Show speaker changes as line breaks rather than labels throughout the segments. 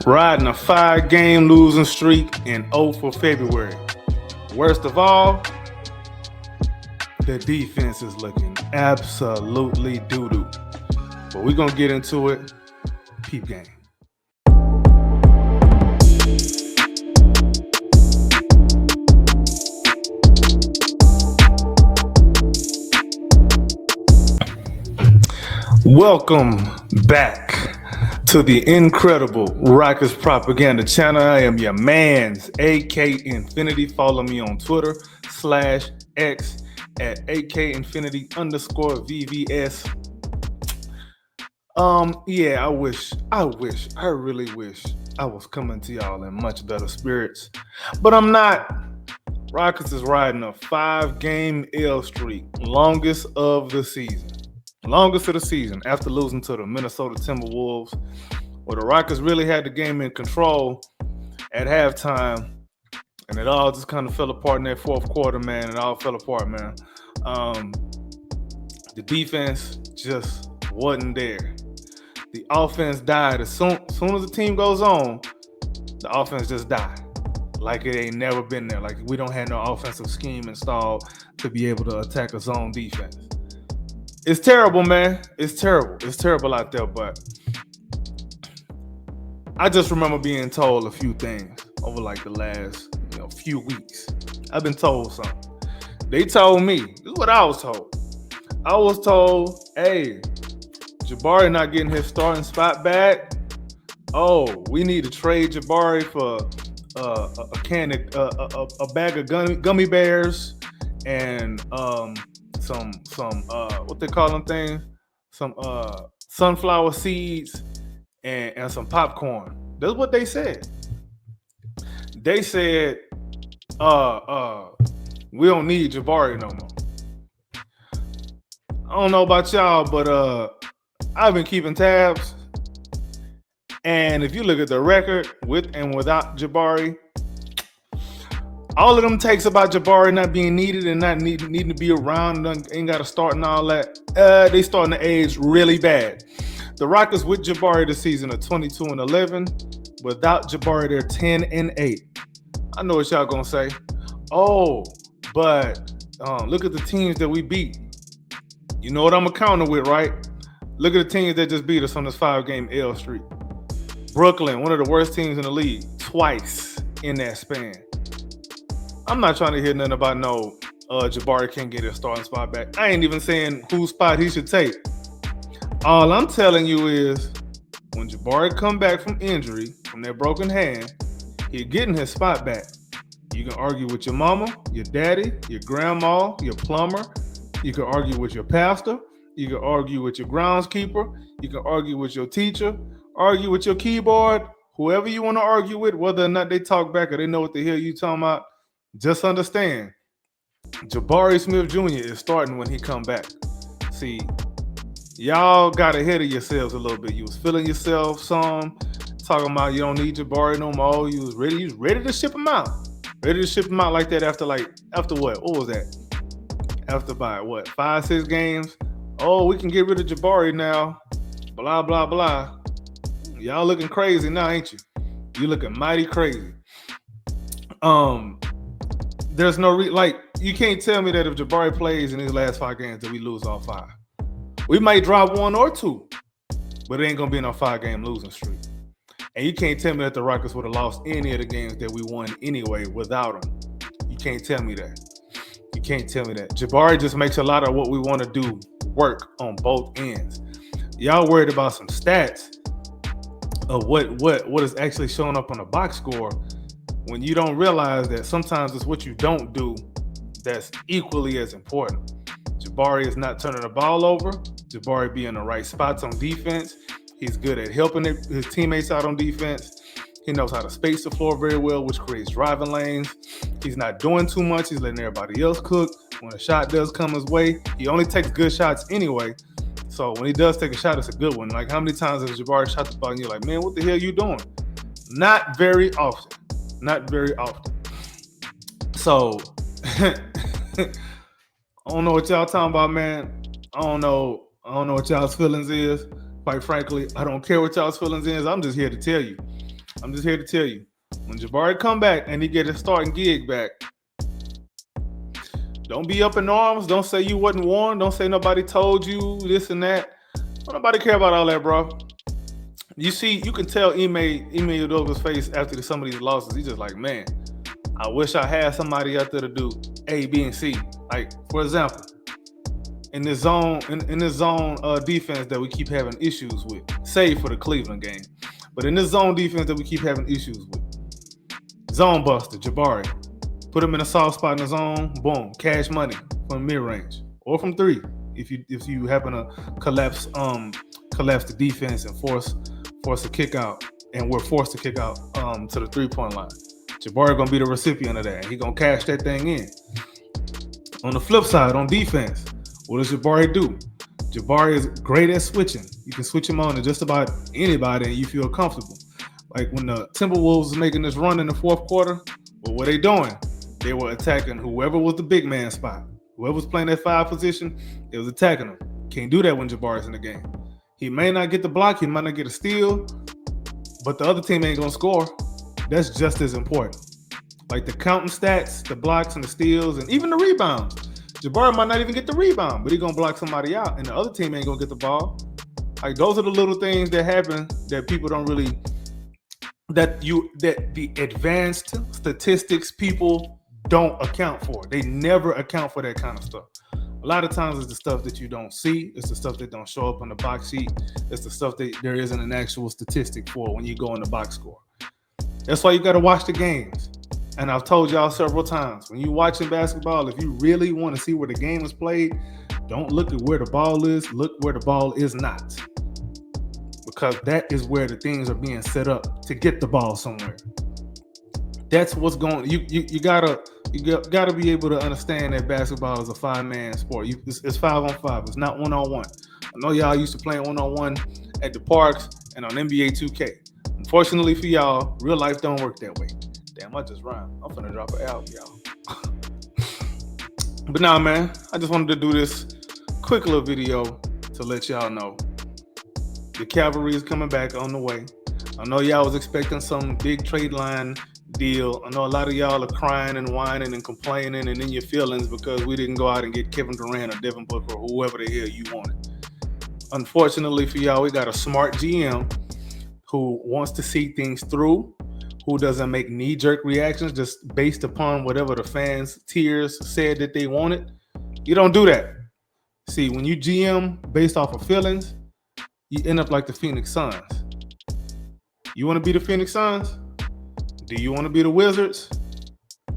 Riding a 5-game losing streak in 0 for February. Worst of all, the defense is looking absolutely doo-doo. But we're going to get into it. Peep game. Welcome back to the incredible Rockets Propaganda Channel. I am your man's AK Infinity. Follow me on Twitter /X at AK_Infinity_VVS. I really wish I was coming to y'all in much better spirits, but I'm not. Rockets is riding a 5-game L streak, longest of the season after losing to the Minnesota Timberwolves, where the Rockets really had the game in control at halftime, and it all just kind of fell apart in that fourth quarter, man. It all fell apart, man. The defense just wasn't there. The offense died. As soon as the team goes on, the offense just died. Like it ain't never been there. Like we don't have no offensive scheme installed to be able to attack a zone defense. It's terrible, man. It's terrible. It's terrible out there, but I just remember being told a few things over like the last few weeks. I've been told something. They told me, this is what I was told. I was told, hey, Jabari not getting his starting spot back. Oh, we need to trade Jabari for a bag of gummy bears and some what they call them things, some sunflower seeds and some popcorn. That's what they said. They said we don't need Jabari no more. I don't know about y'all, but I've been keeping tabs, and if you look at the record with and without Jabari, all of them takes about Jabari not being needed and not needing to be around, ain't got to start and all that, they starting to age really bad. The Rockets with Jabari this season are 22-11. Without Jabari, they're 10-8. I know what y'all gonna say. Oh, but look at the teams that we beat. You know what I'm gonna counter with, right? Look at the teams that just beat us on this 5-game L streak. Brooklyn, one of the worst teams in the league, twice in that span. I'm not trying to hear nothing about Jabari can't get his starting spot back. I ain't even saying whose spot he should take. All I'm telling you is when Jabari come back from injury, from that broken hand, he's getting his spot back. You can argue with your mama, your daddy, your grandma, your plumber. You can argue with your pastor. You can argue with your groundskeeper. You can argue with your teacher. Argue with your keyboard. Whoever you want to argue with, whether or not they talk back or they know what the hell you talking about. Just understand, Jabari Smith Jr. is starting when he come back. See, y'all got ahead of yourselves a little bit. You was feeling yourself some, talking about you don't need Jabari no more. You was ready to ship him out. Ready to ship him out like that after what? What was that? After by what? 5-6 games? Oh, we can get rid of Jabari now. Blah, blah, blah. Y'all looking crazy now, ain't you? You looking mighty crazy. There's no you can't tell me that if Jabari plays in these last 5 games that we lose all 5. We might drop 1 or 2, but it ain't gonna be no 5-game losing streak. And you can't tell me that the Rockets would have lost any of the games that we won anyway without him. You can't tell me that. You can't tell me that. Jabari just makes a lot of what we want to do work on both ends. Y'all worried about some stats of what is actually showing up on the box score, when you don't realize that sometimes it's what you don't do that's equally as important. Jabari is not turning the ball over. Jabari be in the right spots on defense. He's good at helping his teammates out on defense. He knows how to space the floor very well, which creates driving lanes. He's not doing too much. He's letting everybody else cook. When a shot does come his way, he only takes good shots anyway. So when he does take a shot, it's a good one. Like, how many times has Jabari shot the ball and you're like, man, what the hell are you doing? Not very often. Not very often. So, I don't know what y'all talking about, man. I don't know what y'all's feelings is. Quite frankly, I don't care what y'all's feelings is. I'm just here to tell you. I'm just here to tell you, when Jabari come back and he get his starting gig back, don't be up in arms. Don't say you wasn't warned. Don't say nobody told you this and that. Don't nobody care about all that, bro. You see, you can tell Ime Udoka's face after some of these losses. He's just like, man, I wish I had somebody out there to do A, B, and C. Like, for example, in this zone, in this zone defense that we keep having issues with, save for the Cleveland game. But in this zone defense that we keep having issues with, zone buster, Jabari, put him in a soft spot in the zone, boom, cash money from mid range or from three. If you happen to collapse the defense and force a kick out, and we're forced to kick out to the 3-point line, Jabari gonna be the recipient of that. He gonna cash that thing in. On the flip side, on defense, what does Jabari do? Jabari is great at switching. You can switch him on to just about anybody and you feel comfortable. Like when the Timberwolves was making this run in the fourth quarter, what were they doing? They were attacking whoever was the big man spot. Whoever was playing that 5 position, they was attacking them. Can't do that when Jabari's in the game. He may not get the block, he might not get a steal, but the other team ain't gonna score. That's just as important. Like the counting stats, the blocks and the steals, and even the rebounds. Jabari might not even get the rebound, but he's gonna block somebody out, and the other team ain't gonna get the ball. Like those are the little things that happen that people don't really that the advanced statistics people don't account for. They never account for that kind of stuff. A lot of times it's the stuff that you don't see. It's the stuff that don't show up on the box sheet. It's the stuff that there isn't an actual statistic for when you go in the box score. That's why you got to watch the games. And I've told y'all several times, when you're watching basketball, if you really want to see where the game is played, don't look at where the ball is. Look where the ball is not. Because that is where the things are being set up to get the ball somewhere. That's what's going. You gotta be able to understand that basketball is a 5-man sport. It's 5-on-5. It's not 1-on-1. I know y'all used to play 1-on-1 at the parks and on NBA 2K. Unfortunately for y'all, real life don't work that way. Damn, I just rhymed. I'm finna drop an album, y'all. But nah, man, I just wanted to do this quick little video to let y'all know the cavalry is coming back on the way. I know y'all was expecting some big trade line deal. I know a lot of y'all are crying and whining and complaining and in your feelings because we didn't go out and get Kevin Durant or Devin Booker or whoever the hell you wanted. Unfortunately for y'all, we got a smart GM who wants to see things through, who doesn't make knee-jerk reactions just based upon whatever the fans' tears said that they wanted. You don't do that. See, when you GM based off of feelings, you end up like the Phoenix Suns. You want to be the Phoenix Suns? Do you want to be the Wizards?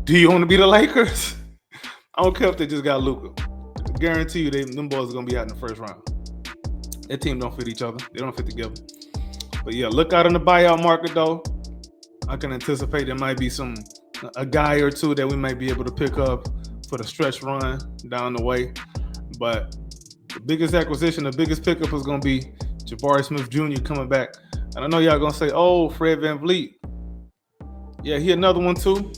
Do you want to be the Lakers? I don't care if they just got Luka. I guarantee you them boys are going to be out in the first round. That team don't fit each other. They don't fit together. But yeah, look out in the buyout market though. I can anticipate there might be a guy or two that we might be able to pick up for the stretch run down the way. But the biggest acquisition, the biggest pickup is going to be Jabari Smith Jr. coming back. And I know y'all going to say, oh, Fred VanVleet. Yeah, he another one too.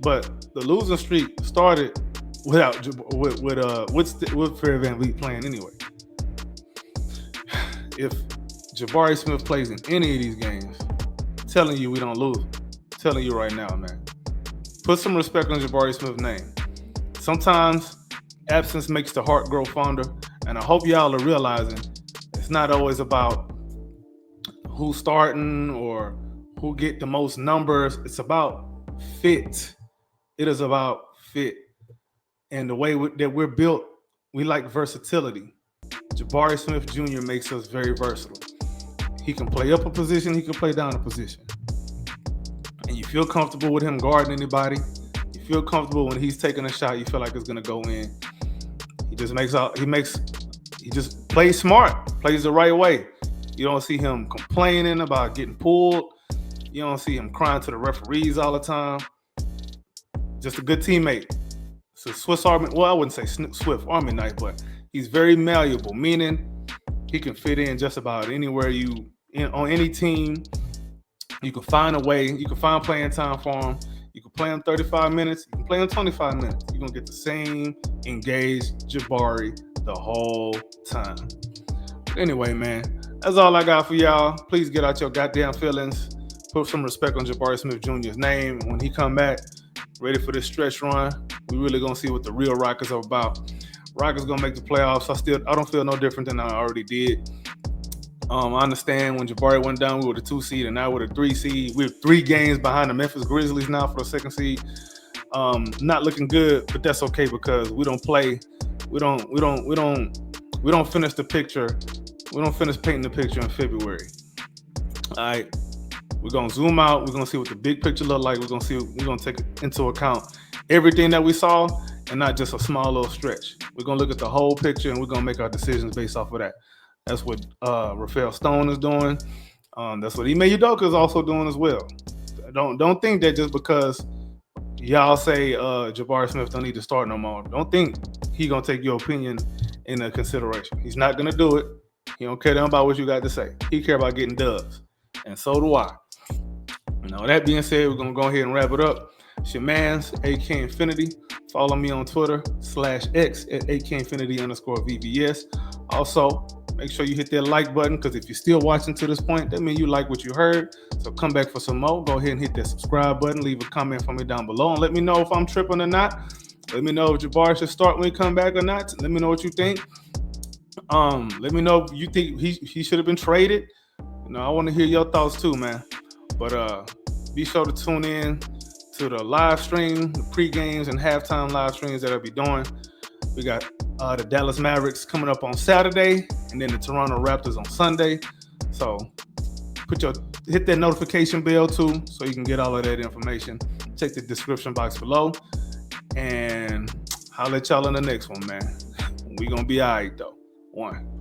But the losing streak started with Fred VanVleet playing anyway. If Jabari Smith plays in any of these games, I'm telling you we don't lose. I'm telling you right now, man. Put some respect on Jabari Smith's name. Sometimes absence makes the heart grow fonder, and I hope y'all are realizing it's not always about who's starting or who get the most numbers. It's about fit. It is about fit. And the way that we're built, we like versatility. Jabari Smith Jr. makes us very versatile. He can play up a position, he can play down a position. And you feel comfortable with him guarding anybody. You feel comfortable when he's taking a shot, you feel like it's gonna go in. He just plays smart, plays the right way. You don't see him complaining about getting pulled. You don't see him crying to the referees all the time. Just a good teammate. It's a Swiss Army, well, I wouldn't say Swift Army knife, but he's very malleable, meaning he can fit in just about anywhere on any team. You can find a way. You can find playing time for him. You can play him 35 minutes. You can play him 25 minutes. You're going to get the same engaged Jabari the whole time. But anyway, man, that's all I got for y'all. Please get out your goddamn feelings. put some respect on Jabari Smith Jr.'s name. When he come back, ready for this stretch run, we really gonna see what the real Rockets are about. Rockets gonna make the playoffs. I don't feel no different than I already did. I understand when Jabari went down, we were the 2 seed, and now we're the 3 seed. We're 3 games behind the Memphis Grizzlies now for the 2nd seed. Not looking good, but that's okay because we don't play. We don't finish the picture. We don't finish painting the picture in February. All right, we're gonna zoom out. We're gonna see what the big picture look like. We're gonna take into account everything that we saw and not just a small little stretch. We're gonna look at the whole picture and we're gonna make our decisions based off of that. That's what Rafael Stone is doing. That's what Ime Udoka is also doing as well. Don't think that just because y'all say Jabari Smith don't need to start no more, don't think he gonna take your opinion into consideration. He's not gonna do it. He don't care about what you got to say. He care about getting dubs, and so do I. Now that being said, we're gonna go ahead and wrap it up. It's your man's AK Infinity. Follow me on Twitter /X at AKInfinity_VVS. Also, make sure you hit that like button because if you're still watching to this point, that means you like what you heard. So come back for some more. Go ahead and hit that subscribe button. Leave a comment for me down below and let me know if I'm tripping or not. Let me know if Jabari should start when he come back or not. Let me know what you think. Let me know if you think he should have been traded. I want to hear your thoughts too, man. But be sure to tune in to the live stream, the pre-games and halftime live streams that I'll be doing. We got the Dallas Mavericks coming up on Saturday, and then the Toronto Raptors on Sunday. So hit that notification bell too, so you can get all of that information. Check the description box below, and I'll let y'all in the next one, man. We gonna be all right though. One.